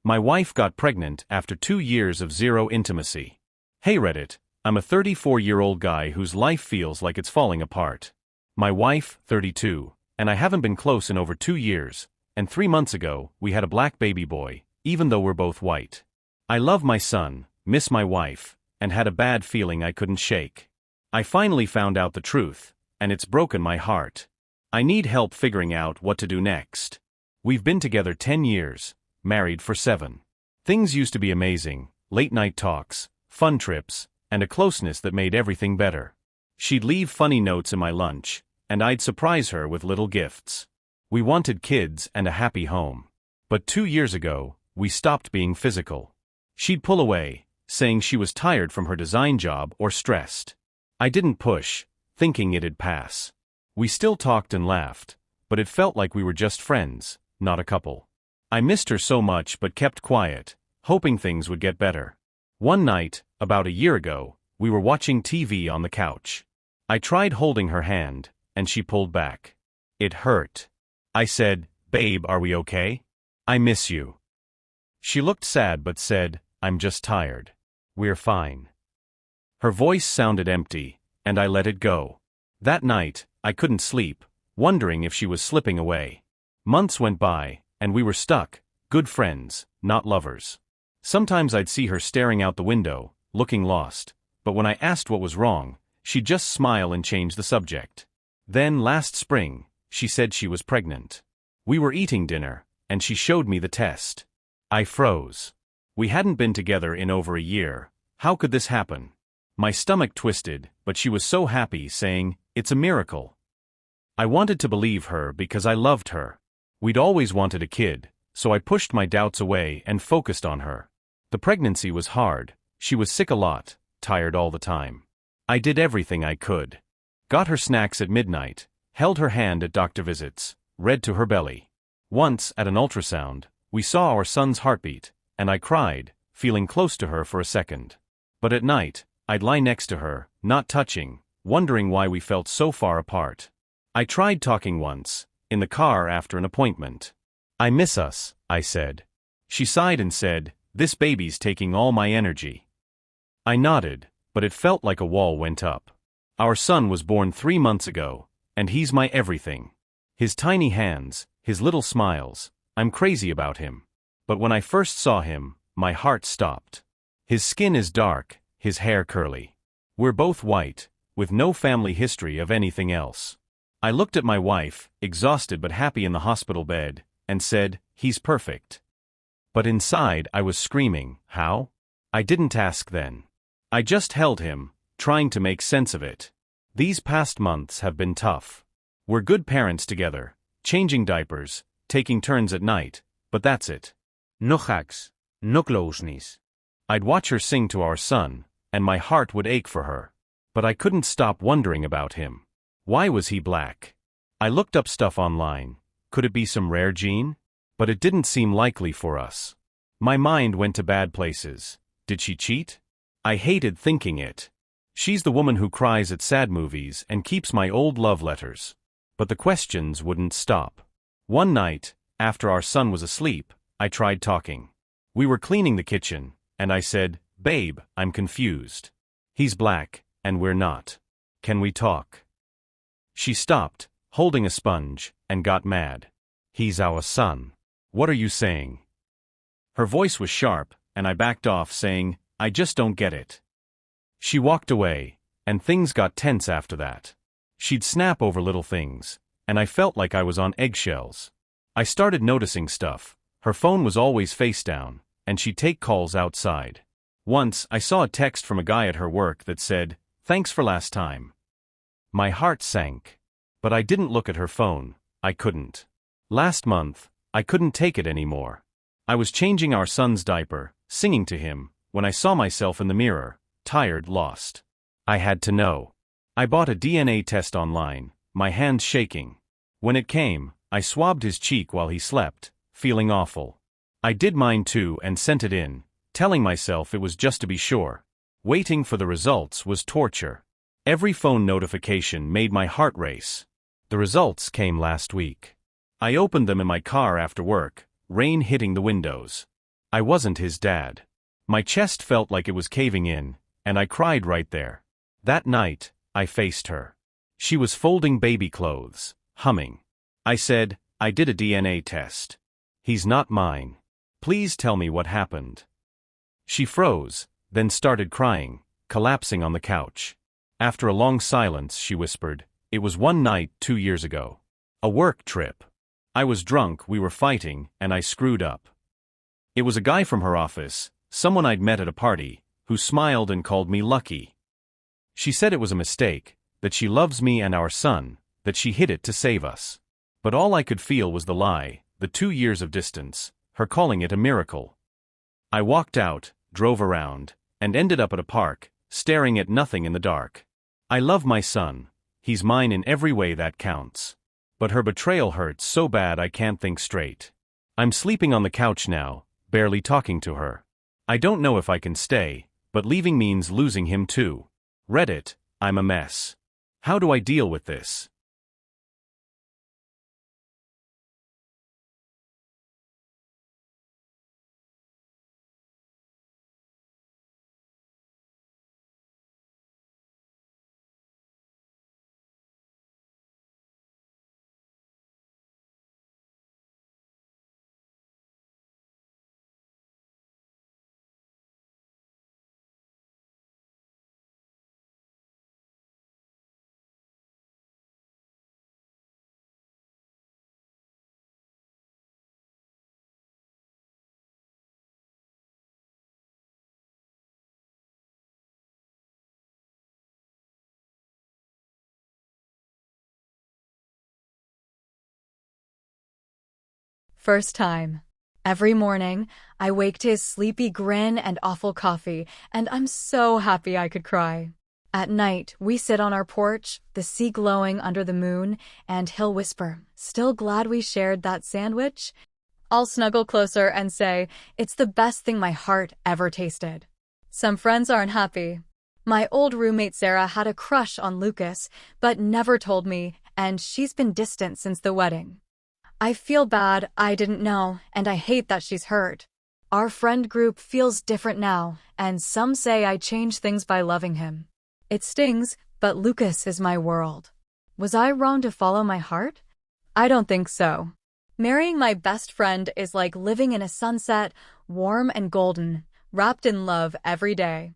My wife got pregnant after 2 years of zero intimacy. Hey Reddit, I'm a 34-year-old guy whose life feels like it's falling apart. My wife, 32, and I haven't been close in over 2 years, and 3 months ago, we had a black baby boy, even though we're both white. I love my son, miss my wife, and had a bad feeling I couldn't shake. I finally found out the truth, and it's broken my heart. I need help figuring out what to do next. We've been together 10 years, married for 7. Things used to be amazing, late-night talks, fun trips, and a closeness that made everything better. She'd leave funny notes in my lunch, and I'd surprise her with little gifts. We wanted kids and a happy home. But 2 years ago, we stopped being physical. She'd pull away, saying she was tired from her design job or stressed. I didn't push, thinking it'd pass. We still talked and laughed, but it felt like we were just friends, not a couple. I missed her so much but kept quiet, hoping things would get better. One night, about a year ago, we were watching TV on the couch. I tried holding her hand, and she pulled back. It hurt. I said, "Babe, are we okay? I miss you." She looked sad but said, "I'm just tired. We're fine." Her voice sounded empty, and I let it go. That night, I couldn't sleep, wondering if she was slipping away. Months went by, and we were stuck, good friends, not lovers. Sometimes I'd see her staring out the window, looking lost, but when I asked what was wrong, she'd just smile and change the subject. Then last spring, she said she was pregnant. We were eating dinner, and she showed me the test. I froze. We hadn't been together in over a year. How could this happen? My stomach twisted, but she was so happy, saying, "It's a miracle." I wanted to believe her because I loved her. We'd always wanted a kid, so I pushed my doubts away and focused on her. The pregnancy was hard. She was sick a lot, tired all the time. I did everything I could. Got her snacks at midnight, held her hand at doctor visits, read to her belly. Once, at an ultrasound, we saw our son's heartbeat, and I cried, feeling close to her for a second. But at night, I'd lie next to her, not touching, wondering why we felt so far apart. I tried talking once, in the car after an appointment. "I miss us," I said. She sighed and said, "This baby's taking all my energy." I nodded, but it felt like a wall went up. Our son was born 3 months ago, and he's my everything. His tiny hands, his little smiles, I'm crazy about him. But when I first saw him, my heart stopped. His skin is dark, his hair curly. We're both white, with no family history of anything else. I looked at my wife, exhausted but happy in the hospital bed, and said, "He's perfect." But inside I was screaming, "How?" I didn't ask then. I just held him, trying to make sense of it. These past months have been tough. We're good parents together, changing diapers, taking turns at night, but that's it. No hugs, no closeness. I'd watch her sing to our son, and my heart would ache for her. But I couldn't stop wondering about him. Why was he black? I looked up stuff online. Could it be some rare gene? But it didn't seem likely for us. My mind went to bad places. Did she cheat? I hated thinking it. She's the woman who cries at sad movies and keeps my old love letters. But the questions wouldn't stop. One night, after our son was asleep, I tried talking. We were cleaning the kitchen, and I said, "Babe, I'm confused. He's black, and we're not. Can we talk?" She stopped, holding a sponge, and got mad. "He's our son. What are you saying?" Her voice was sharp, and I backed off, saying, "I just don't get it." She walked away, and things got tense after that. She'd snap over little things, and I felt like I was on eggshells. I started noticing stuff. Her phone was always face down, and she'd take calls outside. Once, I saw a text from a guy at her work that said, "Thanks for last time." My heart sank. But I didn't look at her phone. I couldn't. Last month, I couldn't take it anymore. I was changing our son's diaper, singing to him, when I saw myself in the mirror, tired, lost. I had to know. I bought a DNA test online, my hands shaking. When it came, I swabbed his cheek while he slept, feeling awful. I did mine too and sent it in, telling myself it was just to be sure. Waiting for the results was torture. Every phone notification made my heart race. The results came last week. I opened them in my car after work, rain hitting the windows. I wasn't his dad. My chest felt like it was caving in, and I cried right there. That night, I faced her. She was folding baby clothes, humming. I said, I did a DNA test. He's not mine. Please tell me what happened. She froze, then started crying, collapsing on the couch. After a long silence, she whispered, "It was one night 2 years ago. A work trip. I was drunk, we were fighting, and I screwed up." It was a guy from her office, someone I'd met at a party, who smiled and called me lucky. She said it was a mistake, that she loves me and our son, that she hid it to save us. But all I could feel was the lie, the 2 years of distance, her calling it a miracle. I walked out, drove around, and ended up at a park, staring at nothing in the dark. I love my son. He's mine in every way that counts. But her betrayal hurts so bad I can't think straight. I'm sleeping on the couch now, barely talking to her. I don't know if I can stay, but leaving means losing him too. Reddit, I'm a mess. How do I deal with this? First time. Every morning, I wake to his sleepy grin and awful coffee, and I'm so happy I could cry. At night, we sit on our porch, the sea glowing under the moon, and he'll whisper, "Still glad we shared that sandwich?" I'll snuggle closer and say, "It's the best thing my heart ever tasted." Some friends aren't happy. My old roommate Sarah had a crush on Lucas, but never told me, and she's been distant since the wedding. I feel bad I didn't know, and I hate that she's hurt. Our friend group feels different now, and some say I changed things by loving him. It stings, but Lucas is my world. Was I wrong to follow my heart? I don't think so. Marrying my best friend is like living in a sunset, warm and golden, wrapped in love every day.